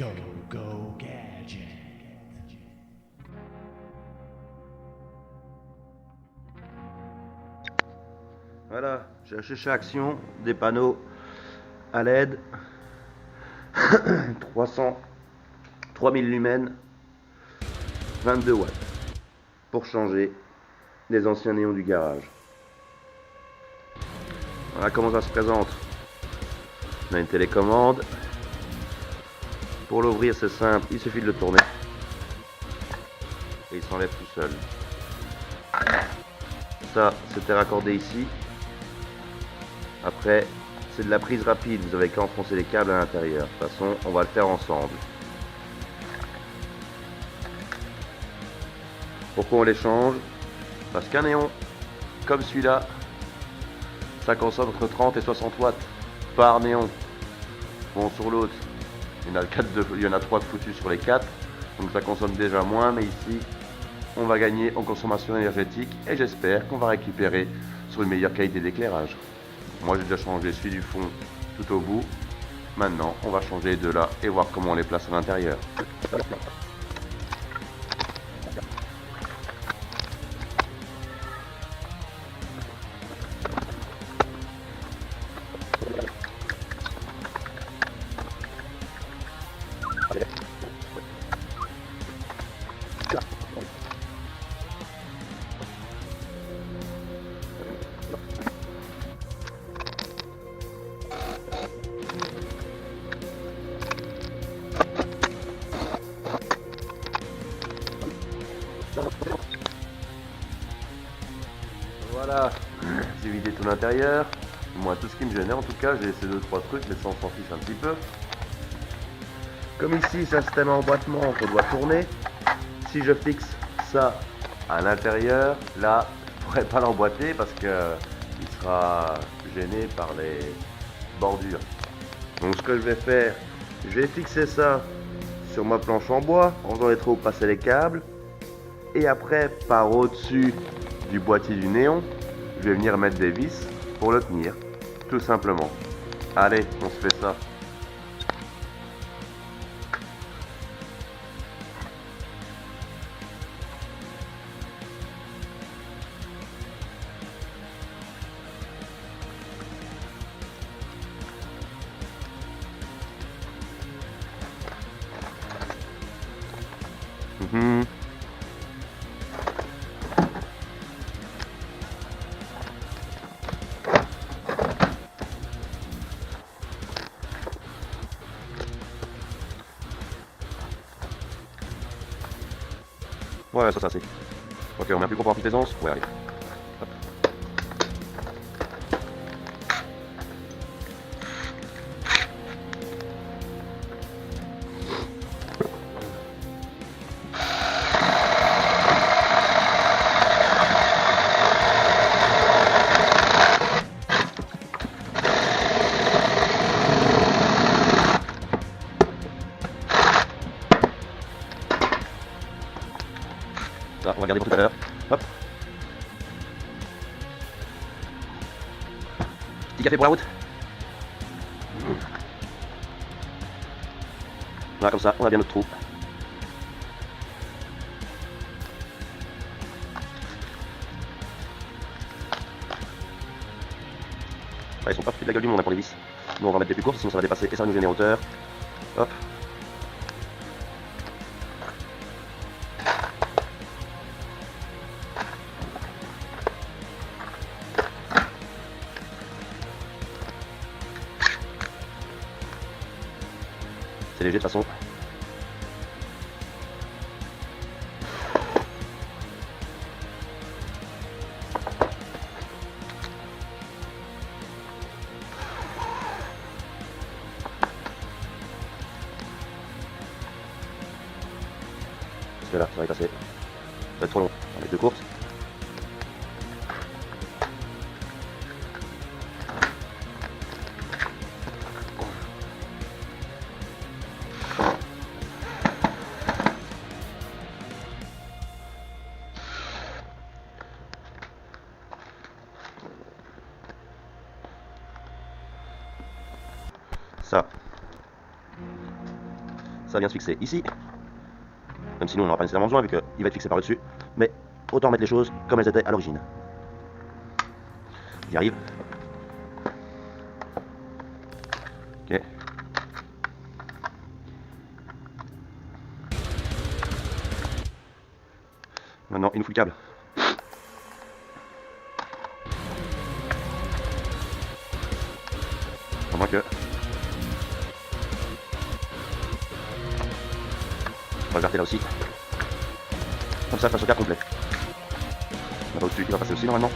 Go, go, gadget. Voilà, j'ai acheté chez Action des panneaux à LED 3000 lumens, 22 watts pour changer les anciens néons du garage. Voilà comment ça se présente. On a une télécommande. Pour l'ouvrir, c'est simple, il suffit de le tourner et il s'enlève tout seul. Ça, c'était raccordé ici. Après, c'est de la prise rapide, vous avez qu'à enfoncer les câbles à l'intérieur. De toute façon, on va le faire ensemble. Pourquoi on les change? Parce qu'un néon, comme celui-là, ça consomme entre 30 et 60 watts par néon. Bon, sur l'autre, il y en a 3 de foutus sur les 4, donc ça consomme déjà moins, mais ici, on va gagner en consommation énergétique et j'espère qu'on va récupérer sur une meilleure qualité d'éclairage. Moi, j'ai déjà changé celui du fond tout au bout. Maintenant, on va changer de là et voir comment on les place à l'intérieur. Voilà, j'ai vidé tout l'intérieur. Moi, tout ce qui me gênait, en tout cas, j'ai ces 2-3 trucs, mais ça on s'en fiche un petit peu. Comme ici, c'est un système à emboîtement qu'on doit tourner. Si je fixe ça à l'intérieur, là, je ne pourrais pas l'emboîter parce qu'il sera gêné par les bordures. Donc ce que je vais faire, je vais fixer ça sur ma planche en bois, en faisant les trous pour passer les câbles. Et après, par au-dessus du boîtier du néon, je vais venir mettre des vis pour le tenir, tout simplement. Allez, on se fait ça. Ouais, ça c'est assez. Ok, on met un plus gros pour la petite aisance. Ouais, allez. Hop. Ça, on va garder pour tout à l'heure. Hop. Petit café pour la route. Voilà, comme ça, on a bien notre trou. Ils sont pas foutus de la gueule du monde pour les vis. Nous on va mettre des plus courtes, sinon ça va dépasser et ça va nous gêner en hauteur. Hop. C'est léger de toute façon. Parce que là, ça va y passer. Ça va être trop long. On va mettre deux courtes. Ça, ça vient se fixer ici. Même si nous on n'aura pas nécessairement besoin vu qu'il va être fixé par le dessus. Mais autant mettre les choses comme elles étaient à l'origine. J'y arrive. Ok. Maintenant, il nous faut le câble. À moins que... On va le garder là aussi. Comme ça, je passe au câble complet. Là au-dessus, il va passer aussi normalement.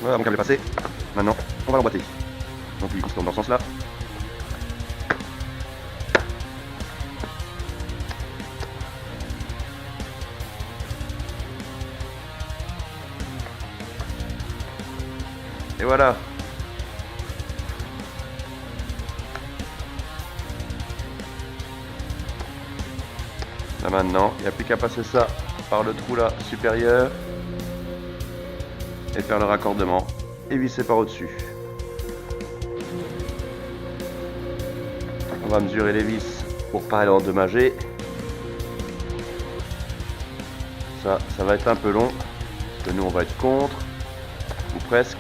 Voilà, mon câble est passé. Maintenant, on va l'emboîter. Donc lui, il se tourne dans ce sens-là. Et voilà. Là maintenant, il n'y a plus qu'à passer ça par le trou là supérieur et faire le raccordement et visser par au-dessus. On va mesurer les vis pour pas aller endommager. Ça va être un peu long parce que nous on va être contre ou presque.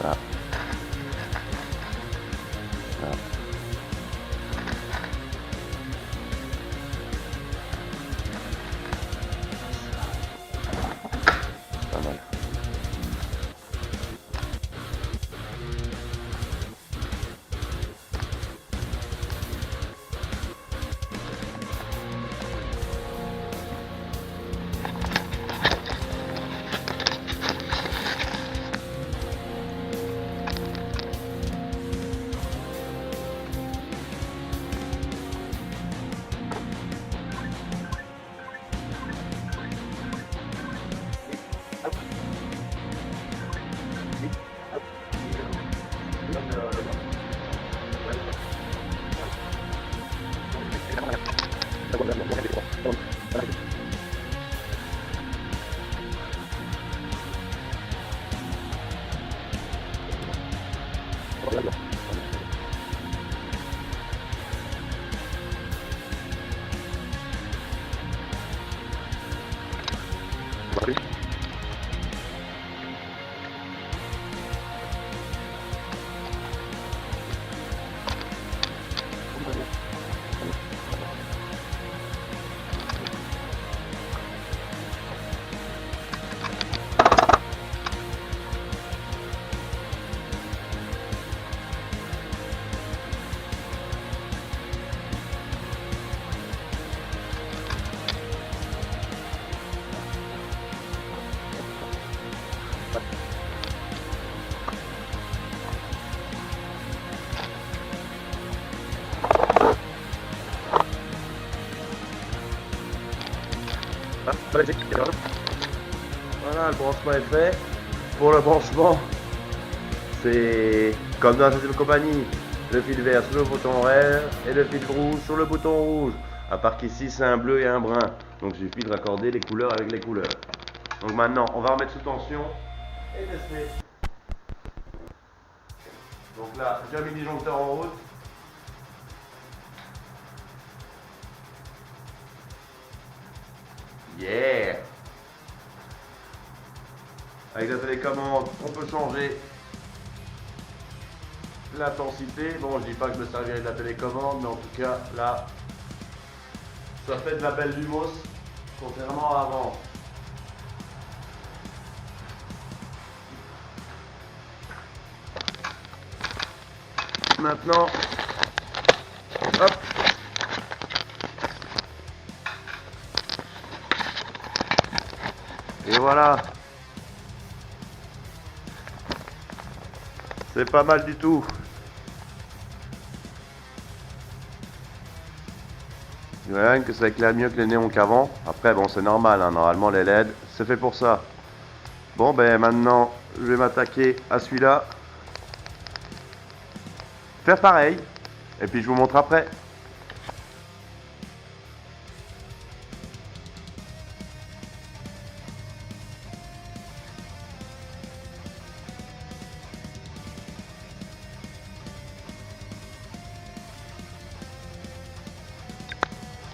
Ça. Ça. Pas mal. Voilà, le branchement est fait. Pour le branchement, c'est comme dans la deuxième compagnie, le fil vert sur le bouton horaire et le fil rouge sur le bouton rouge. À part qu'ici c'est un bleu et un brun. Donc il suffit de raccorder les couleurs avec les couleurs. Donc maintenant, on va remettre sous tension et tester. Donc là, j'ai mis le disjoncteur en route. Yeah! Avec la télécommande, on peut changer l'intensité. Bon, je dis pas que je me servirai de la télécommande, mais en tout cas, là, ça fait de la belle lumos, contrairement à avant. Maintenant, hop. Et voilà. C'est pas mal du tout. Je dirais même que ça éclaire mieux que les néons qu'avant. Après, bon, c'est normal, hein. Normalement, les LED, c'est fait pour ça. Bon, ben maintenant, je vais m'attaquer à celui-là. Faire pareil. Et puis, je vous montre après.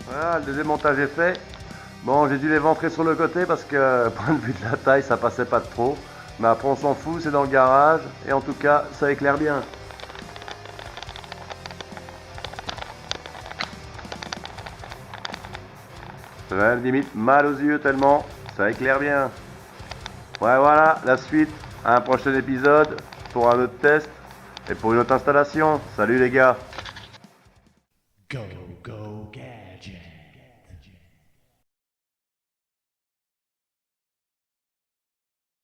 Voilà, le deuxième montage est fait. Bon, j'ai dû les ventrer sur le côté parce que, point de vue de la taille, ça passait pas de trop. Mais après, on s'en fout, c'est dans le garage. Et en tout cas, ça éclaire bien. Ça fait même limite mal aux yeux tellement ça éclaire bien. Ouais, voilà, la suite à un prochain épisode pour un autre test et pour une autre installation. Salut les gars. Go